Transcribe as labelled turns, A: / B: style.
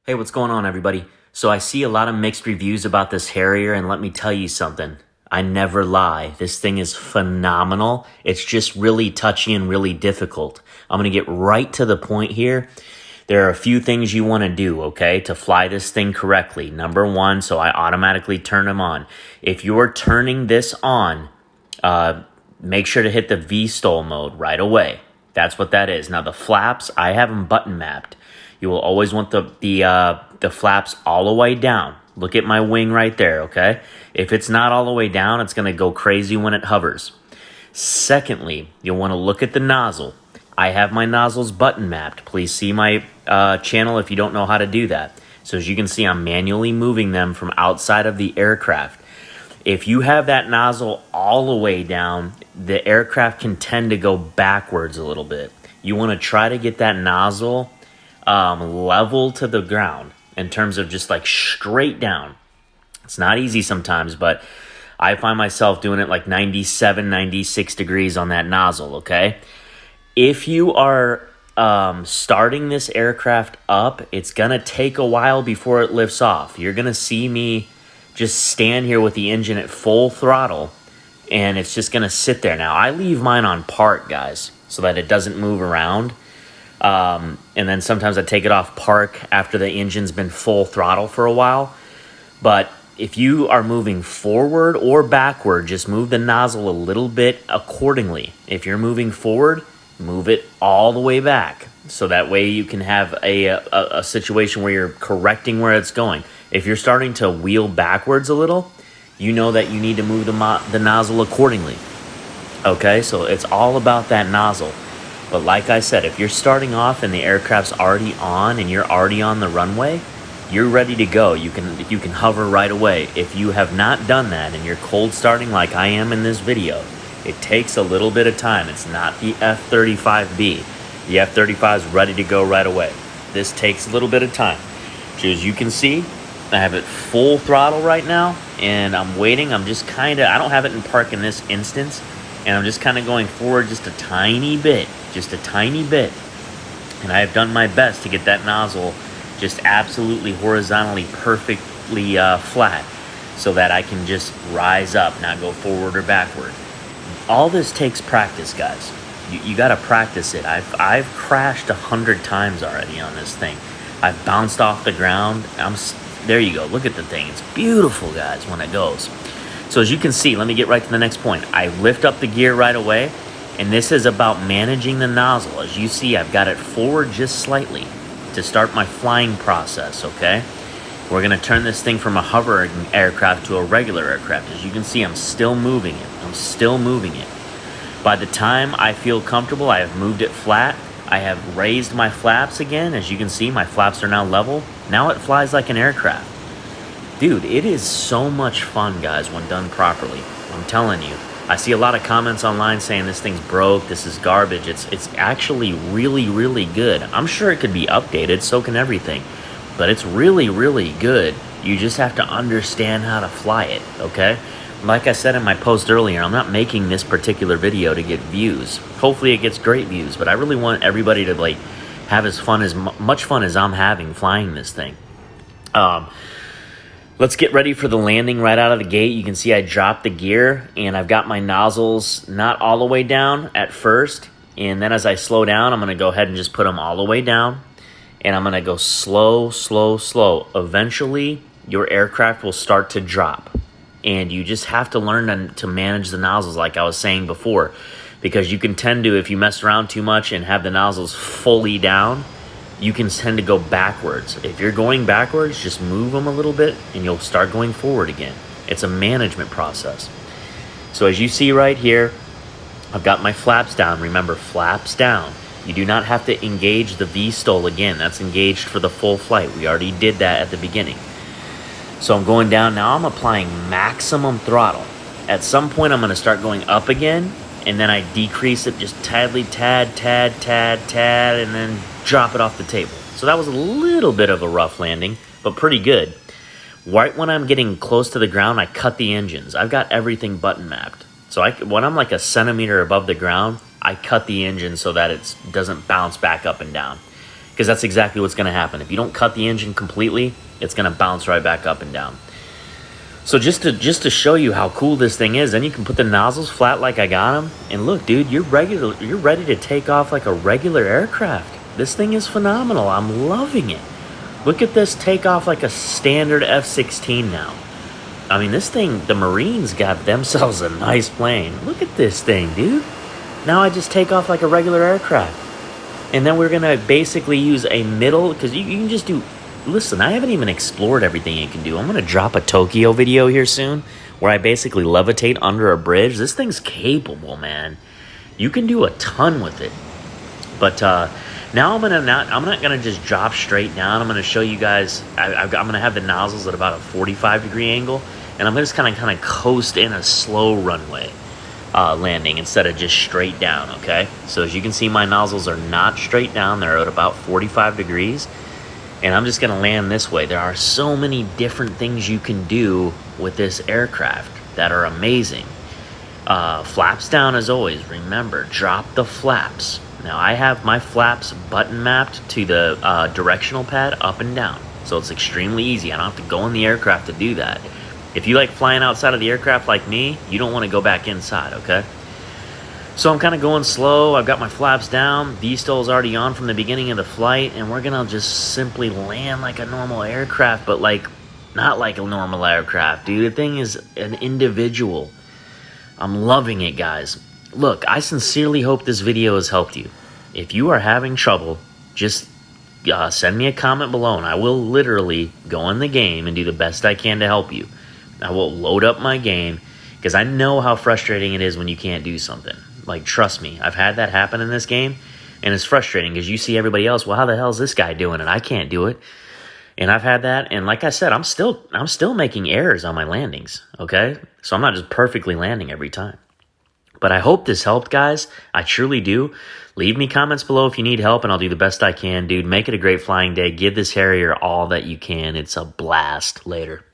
A: Hey, what's going on, everybody? So I see a lot of mixed reviews about this Harrier, and let me tell you something. I never lie. This thing is phenomenal. It's just really touchy and really difficult. I'm going to get right to the point here. There are a few things you want to do, okay, to fly this thing correctly. Number one, so I automatically turn them on. If you're turning this on, make sure to hit the V-stall mode right away. That's what that is. Now, the flaps, I have them button mapped. You will always want the flaps all the way down. Look at my wing right there, okay? If it's not all the way down, it's going to go crazy when it hovers. Secondly, you'll want to look at the nozzle. I have my nozzles button mapped. Please see my channel if you don't know how to do that. So as you can see, I'm manually moving them from outside of the aircraft. If you have that nozzle all the way down, the aircraft can tend to go backwards a little bit. You want to try to get that nozzle level to the ground in terms of just like straight down. It's not easy sometimes, but I find myself doing it like 97, 96 degrees on that nozzle, okay? If you are starting this aircraft up, it's going to take a while before it lifts off. You're going to see me just stand here with the engine at full throttle, and it's just going to sit there. Now, I leave mine on park, guys, so that it doesn't move around. And then sometimes I take it off park after the engine's been full throttle for a while. But if you are moving forward or backward, just move the nozzle a little bit accordingly. If you're moving forward, move it all the way back. So that way you can have a situation where you're correcting where it's going. If you're starting to wheel backwards a little, you know that you need to move the nozzle accordingly. Okay, so it's all about that nozzle. But like I said, if you're starting off and the aircraft's already on and you're already on the runway, you're ready to go. You can hover right away. If you have not done that and you're cold starting like I am in this video, it takes a little bit of time. It's not the F-35B. The F-35 is ready to go right away. This takes a little bit of time. So as you can see, I have it full throttle right now, and I'm waiting. I don't have it in park in this instance, and I'm just kind of going forward just a tiny bit. And I have done my best to get that nozzle just absolutely horizontally perfectly flat so that I can just rise up, not go forward or backward. All this takes practice, guys. You got to practice it. I've crashed 100 times already on this thing. I've bounced off the ground. There you go. Look at the thing. It's beautiful, guys, when it goes. So as you can see, let me get right to the next point. I lift up the gear right away. And this is about managing the nozzle. As you see, I've got it forward just slightly to start my flying process, okay? We're going to turn this thing from a hover aircraft to a regular aircraft. As you can see, I'm still moving it. By the time I feel comfortable, I have moved it flat. I have raised my flaps again. As you can see, my flaps are now level. Now it flies like an aircraft. Dude, it is so much fun, guys, when done properly. I'm telling you. I see a lot of comments online saying this thing's broke, this is garbage. It's actually really, really good. I'm sure it could be updated, so can everything. But it's really, really good. You just have to understand how to fly it, okay? Like I said in my post earlier, I'm not making this particular video to get views. Hopefully it gets great views, but I really want everybody to have as much fun as I'm having flying this thing. Let's get ready for the landing right out of the gate. You can see I dropped the gear, and I've got my nozzles not all the way down at first. And then as I slow down, I'm going to go ahead and just put them all the way down. And I'm going to go slow, slow, slow. Eventually, your aircraft will start to drop. And you just have to learn to manage the nozzles like I was saying before. Because you can tend to, if you mess around too much and have the nozzles fully down, you can tend to go backwards. If you're going backwards, just move them a little bit and you'll start going forward again. It's a management process. So as you see right here, I've got my flaps down. Remember, flaps down. You do not have to engage the V-stall again. That's engaged for the full flight. We already did that at the beginning. So I'm going down now. I'm applying maximum throttle. At some point, I'm going to start going up again, and then I decrease it just tad, and then drop it off the table. So that was a little bit of a rough landing, but pretty good. Right when I'm getting close to the ground, I cut the engines. I've got everything button mapped. So when I'm like a centimeter above the ground, I cut the engine so that it doesn't bounce back up and down. because that's exactly what's going to happen. If you don't cut the engine completely, it's going to bounce right back up and down. So just to show you how cool this thing is, then you can put the nozzles flat like I got them, and look, dude, you're ready to take off like a regular aircraft. This thing is phenomenal. I'm loving it. Look at this take off like a standard F-16 now. I mean, this thing, the Marines got themselves a nice plane. Look at this thing, dude. Now I just take off like a regular aircraft. And then we're going to basically use a middle, because you can just do, listen, I haven't even explored everything you can do. I'm going to drop a Tokyo video here soon where I basically levitate under a bridge. This thing's capable, man. You can do a ton with it. But now I'm not going to just drop straight down. I'm going to show you guys, I'm going to have the nozzles at about a 45-degree angle. And I'm just kind of coast in a slow runway landing instead of just straight down, okay? So as you can see, my nozzles are not straight down. They're at about 45 degrees. And I'm just going to land this way. There are so many different things you can do with this aircraft that are amazing. Flaps down as always. Remember, drop the flaps. Now, I have my flaps button mapped to the directional pad up and down. So it's extremely easy. I don't have to go in the aircraft to do that. If you like flying outside of the aircraft like me, you don't want to go back inside, okay? So I'm kind of going slow. I've got my flaps down. V-stall's already on from the beginning of the flight, and we're going to just simply land like a normal aircraft, but not like a normal aircraft, dude. The thing is an individual. I'm loving it, guys. Look, I sincerely hope this video has helped you. If you are having trouble, just send me a comment below, and I will literally go in the game and do the best I can to help you. I will load up my game because I know how frustrating it is when you can't do something. Like, trust me, I've had that happen in this game, and it's frustrating because you see everybody else, well, how the hell is this guy doing it? I can't do it. And I've had that, and like I said, I'm still making errors on my landings, okay? So I'm not just perfectly landing every time. But I hope this helped, guys. I truly do. Leave me comments below if you need help, and I'll do the best I can, dude. Make it a great flying day. Give this Harrier all that you can. It's a blast. Later.